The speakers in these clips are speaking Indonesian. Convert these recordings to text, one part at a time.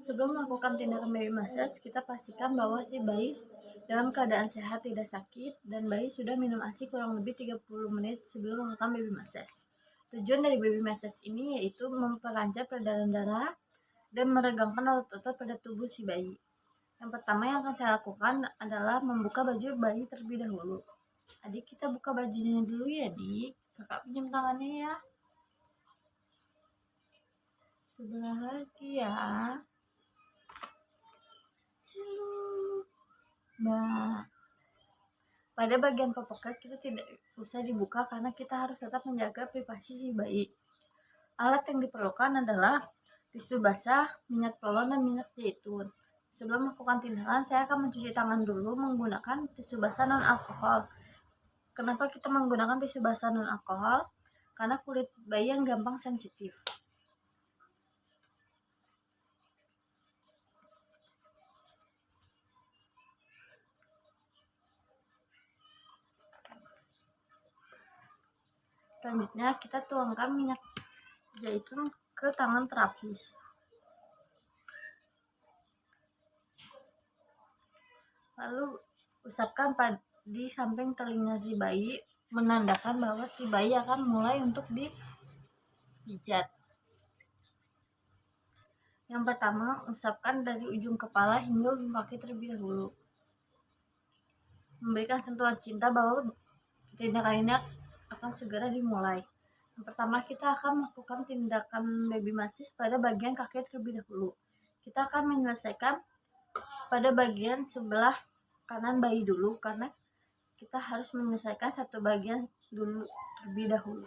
Sebelum melakukan tindakan baby massage, kita pastikan bahwa si bayi dalam keadaan sehat, tidak sakit, dan bayi sudah minum ASI kurang lebih 30 menit sebelum melakukan baby massage. Tujuan dari baby massage ini yaitu memperlancar peredaran darah dan meregangkan otot-otot pada tubuh si bayi. Yang pertama yang akan saya lakukan adalah membuka baju bayi terlebih dahulu. Adik, kita buka bajunya dulu ya, Dik. Kakak pinjam tangannya ya. Sebelah lagi ya. Nah, pada bagian popoknya kita tidak usah dibuka karena kita harus tetap menjaga privasi si bayi. Alat yang diperlukan adalah tisu basah, minyak telon, dan minyak zaitun. Sebelum melakukan tindakan, saya akan mencuci tangan dulu menggunakan tisu basah non-alkohol. Kenapa kita menggunakan tisu basah non-alkohol? Karena kulit bayi yang gampang sensitif. Selanjutnya kita tuangkan minyak zaitun ke tangan terapis. Lalu usapkan di samping telinga si bayi, menandakan bahwa si bayi akan mulai untuk dipijat. Yang pertama, usapkan dari ujung kepala hingga ujung kaki terlebih dahulu. Memberikan sentuhan cinta bahwa tindakan ini akan segera dimulai. Yang pertama, kita akan melakukan tindakan baby massage pada bagian kaki terlebih dahulu. Kita akan menyelesaikan pada bagian sebelah kanan bayi dulu, karena kita harus menyelesaikan satu bagian dulu terlebih dahulu.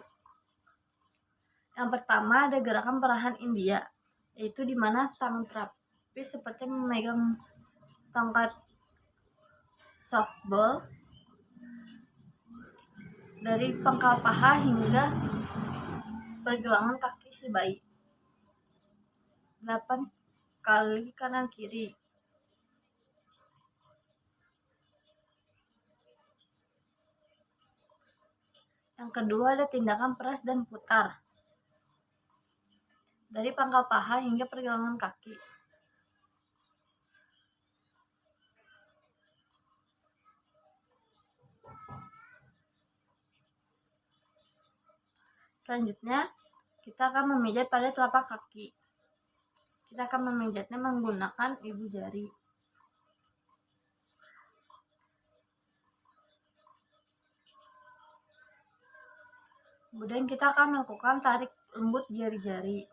Yang pertama ada gerakan perahan India, yaitu dimana tangan terapis seperti memegang tongkat softball dari pangkal paha hingga pergelangan kaki si bayi. 8 kali kanan kiri. Yang kedua ada tindakan peras dan putar dari pangkal paha hingga pergelangan kaki. Selanjutnya, kita akan memijat pada telapak kaki. Kita akan memijatnya menggunakan ibu jari. Kemudian kita akan melakukan tarik lembut jari-jari.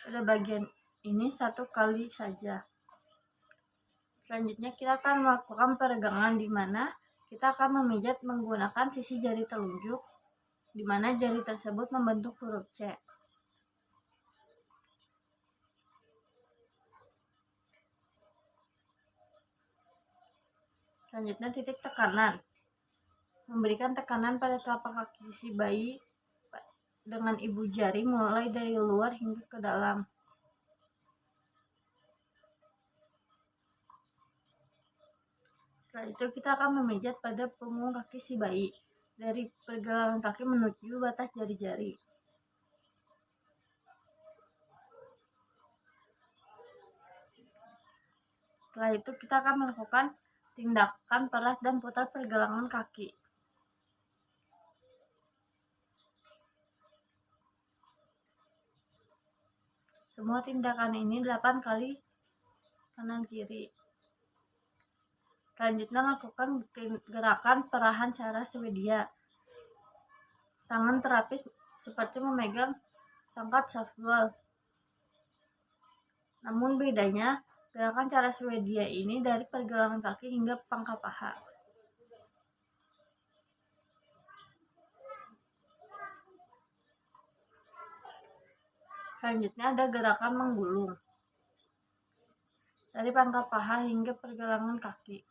Pada bagian ini 1 kali saja. Selanjutnya kita akan melakukan peregangan, di mana kita akan memijat menggunakan sisi jari telunjuk, di mana jari tersebut membentuk huruf C. Selanjutnya titik tekanan. Memberikan tekanan pada telapak kaki si bayi dengan ibu jari mulai dari luar hingga ke dalam. Setelah itu kita akan memijat pada punggung kaki si bayi dari pergelangan kaki menuju batas jari-jari. Setelah itu kita akan melakukan tindakan peras dan putar pergelangan kaki. Semua tindakan ini 8 kali kanan kiri. Selanjutnya lakukan gerakan perahan cara Swedia. Tangan terapis seperti memegang tongkat softball. Namun bedanya, gerakan cara Swedia ini dari pergelangan kaki hingga pangkal paha. Selanjutnya ada gerakan menggulung dari pangkal paha hingga pergelangan kaki.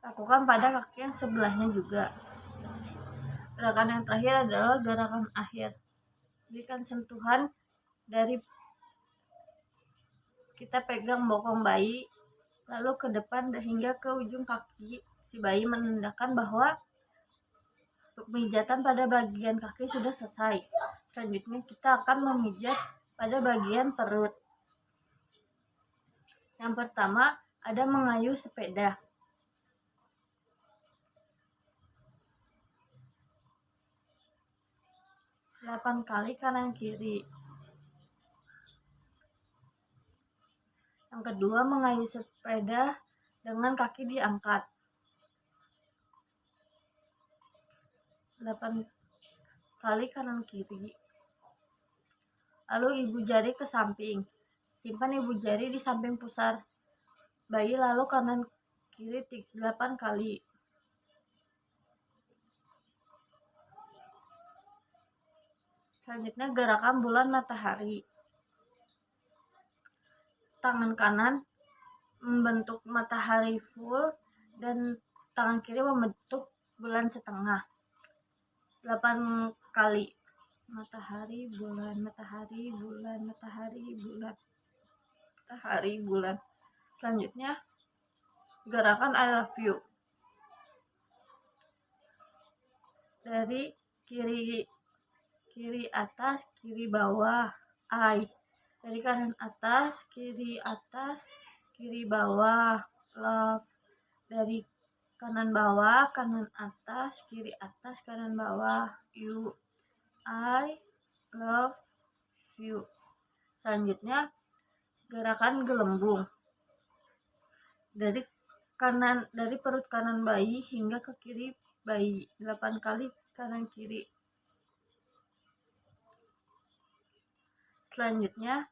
Lakukan pada kaki yang sebelahnya juga. Gerakan yang terakhir adalah gerakan akhir. Berikan sentuhan dari kita pegang bokong bayi, lalu ke depan hingga ke ujung kaki si bayi menandakan bahwa pemijatan pada bagian kaki sudah selesai. Selanjutnya kita akan memijat pada bagian perut. Yang pertama ada mengayuh sepeda. Delapan kali kanan kiri. Yang kedua mengayuh sepeda dengan kaki diangkat. 8 kali kanan kiri. Lalu ibu jari ke samping. Simpan ibu jari di samping pusar bayi, lalu kanan kiri 8 kali. Selanjutnya gerakan bulan matahari. Tangan kanan membentuk matahari full dan tangan kiri membentuk bulan setengah. 8 kali. Matahari, bulan, matahari, bulan, matahari, bulan, matahari, bulan. Selanjutnya gerakan I love you. Dari kiri atas, kiri bawah, I. Dari kanan atas, kiri bawah, love. Dari kanan bawah, kanan atas, kiri atas, kanan bawah, you. I love you. Selanjutnya gerakan gelembung. Dari perut kanan bayi hingga ke kiri bayi, 8 kali kanan kiri. Selanjutnya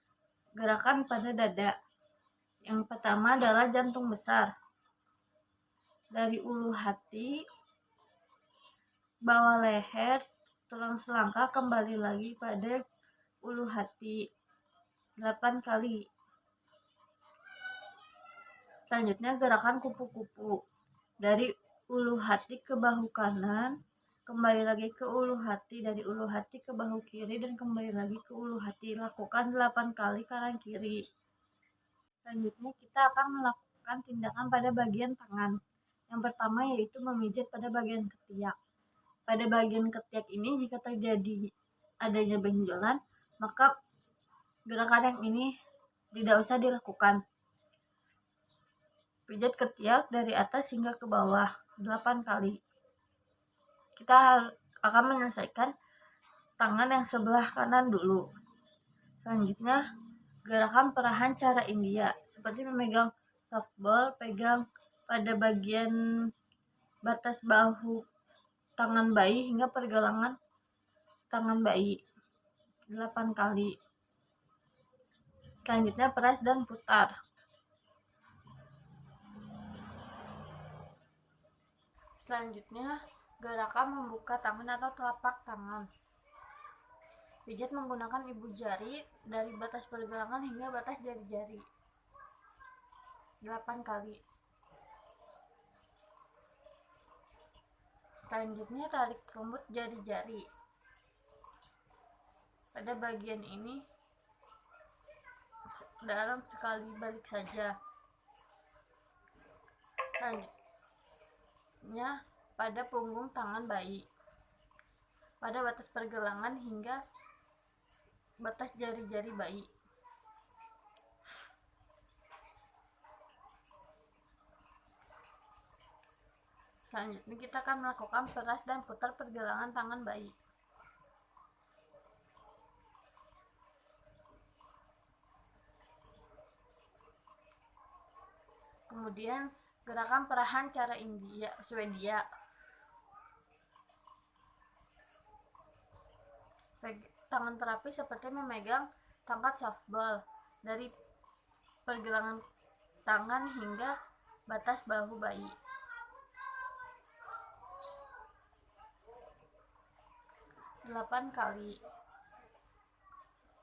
gerakan pada dada. Yang pertama adalah jantung besar. Dari ulu hati, bawah leher, tulang selangkah kembali lagi pada ulu hati, 8 kali. Selanjutnya gerakan kupu-kupu. Dari ulu hati ke bahu kanan, kembali lagi ke ulu hati, dari ulu hati ke bahu kiri, dan kembali lagi ke ulu hati. Lakukan 8 kali kanan kiri. Selanjutnya kita akan melakukan tindakan pada bagian tangan. Yang pertama yaitu memijat pada bagian ketiak. Pada bagian ketiak ini jika terjadi adanya benjolan, maka gerakan yang ini tidak usah dilakukan. Pijat ketiak dari atas hingga ke bawah 8 kali. Kita akan menyelesaikan tangan yang sebelah kanan dulu. Selanjutnya gerakan perahan cara India, seperti memegang softball, pegang pada bagian batas bahu tangan bayi hingga pergelangan tangan bayi, 8 kali. Selanjutnya peras dan putar. Selanjutnya gerakan membuka tangan atau telapak tangan. Pijat menggunakan ibu jari dari batas pergelangan hingga batas jari-jari, 8 kali. Selanjutnya tarik rambut jari-jari. Pada bagian ini dalam sekali balik saja. Selanjutnya pada punggung tangan bayi, pada batas pergelangan hingga batas jari-jari bayi. Selanjutnya kita akan melakukan peras dan putar pergelangan tangan bayi. Kemudian gerakan perahan cara Swedia. Tangan terapi seperti memegang tongkat softball dari pergelangan tangan hingga batas bahu bayi. Delapan kali.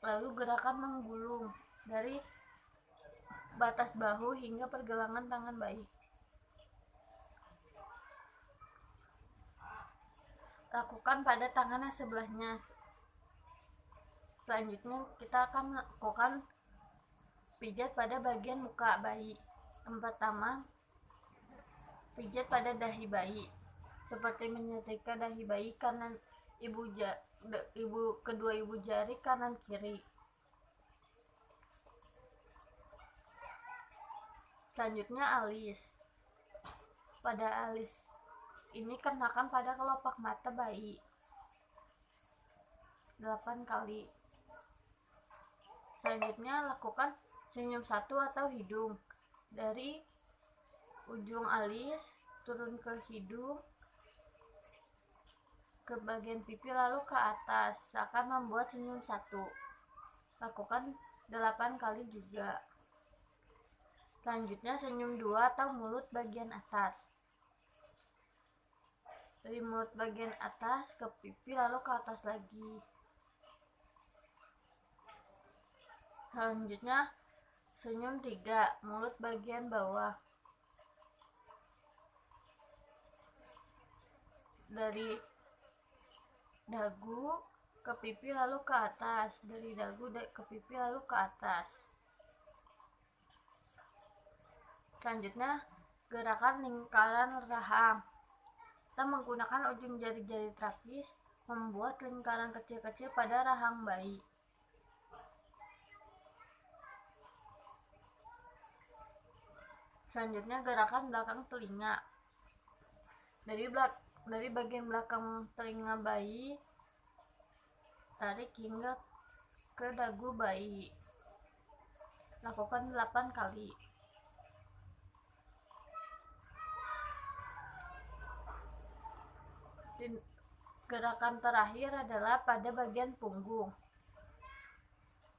Lalu gerakan menggulung dari batas bahu hingga pergelangan tangan bayi. Lakukan pada tangan yang sebelahnya. Selanjutnya kita akan melakukan pijat pada bagian muka bayi. Yang pertama Pijat pada dahi bayi, seperti menyetrika dahi bayi kanan kedua ibu jari kanan kiri. Selanjutnya alis. Pada alis ini kenakan pada kelopak mata bayi 8 kali. Selanjutnya lakukan senyum satu atau hidung. Dari ujung alis turun ke hidung, ke bagian pipi lalu ke atas, akan membuat senyum satu. Lakukan 8 kali juga. Selanjutnya senyum 2 atau mulut bagian atas. Dari mulut bagian atas ke pipi lalu ke atas lagi. Selanjutnya senyum 3, mulut bagian bawah. Dari dagu ke pipi lalu ke atas, dari dagu ke pipi lalu ke atas. Selanjutnya gerakan lingkaran rahang. Kita menggunakan ujung jari-jari terapis membuat lingkaran kecil-kecil pada rahang bayi. Selanjutnya gerakan belakang telinga. Dari bagian belakang telinga bayi tarik hingga ke dagu bayi. Lakukan 8 kali. Gerakan terakhir adalah pada bagian punggung.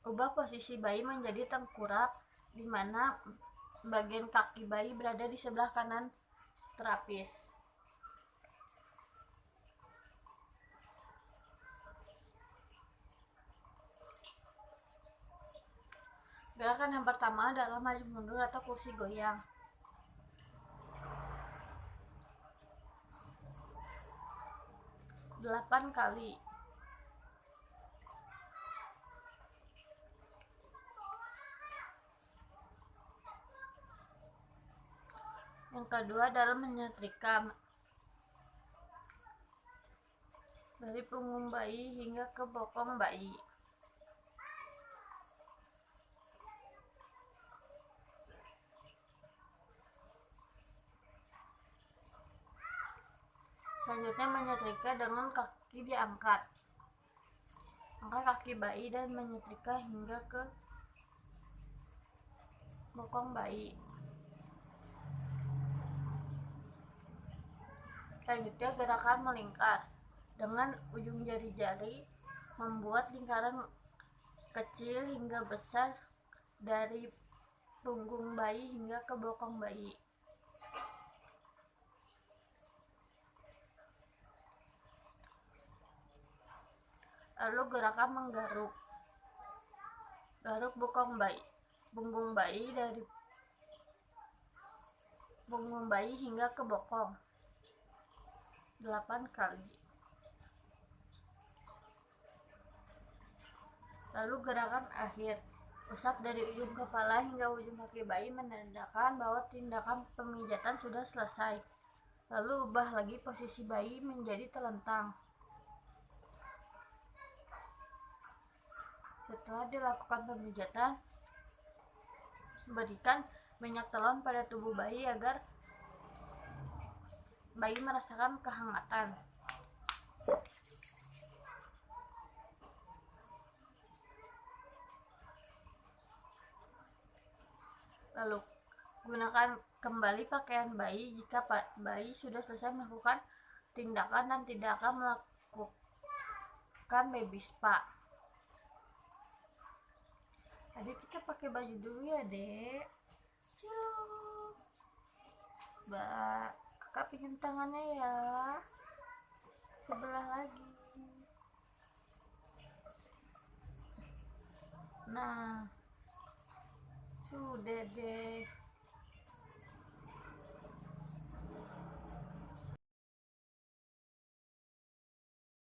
Ubah posisi bayi menjadi tengkurap, di mana bagian kaki bayi berada di sebelah kanan terapis. Gerakan yang pertama adalah maju mundur atau kursi goyang. Delapan kali. Yang kedua adalah menyetrika. Dari punggung bayi hingga ke bokong bayi. Selanjutnya menyetrika dengan kaki diangkat. Angkat kaki bayi dan menyetrika hingga ke bokong bayi. Selanjutnya gerakan melingkar. Dengan ujung jari-jari membuat lingkaran kecil hingga besar dari punggung bayi hingga ke bokong bayi. Lalu gerakan menggaruk. Garuk punggung bayi dari punggung bayi hingga ke bokong 8 kali. Lalu gerakan akhir. Usap dari ujung kepala hingga ujung kaki bayi menandakan bahwa tindakan pemijatan sudah selesai. Lalu ubah lagi posisi bayi menjadi telentang. Setelah dilakukan pemijatan, berikan minyak telon pada tubuh bayi agar bayi merasakan kehangatan. Lalu gunakan kembali pakaian bayi jika bayi sudah selesai melakukan tindakan dan tidak akan melakukan baby spa. Adik, kita pakai baju dulu ya, Dek. Yuk. Kakak pinjam tangannya ya. Sebelah lagi. Nah, sudah deh.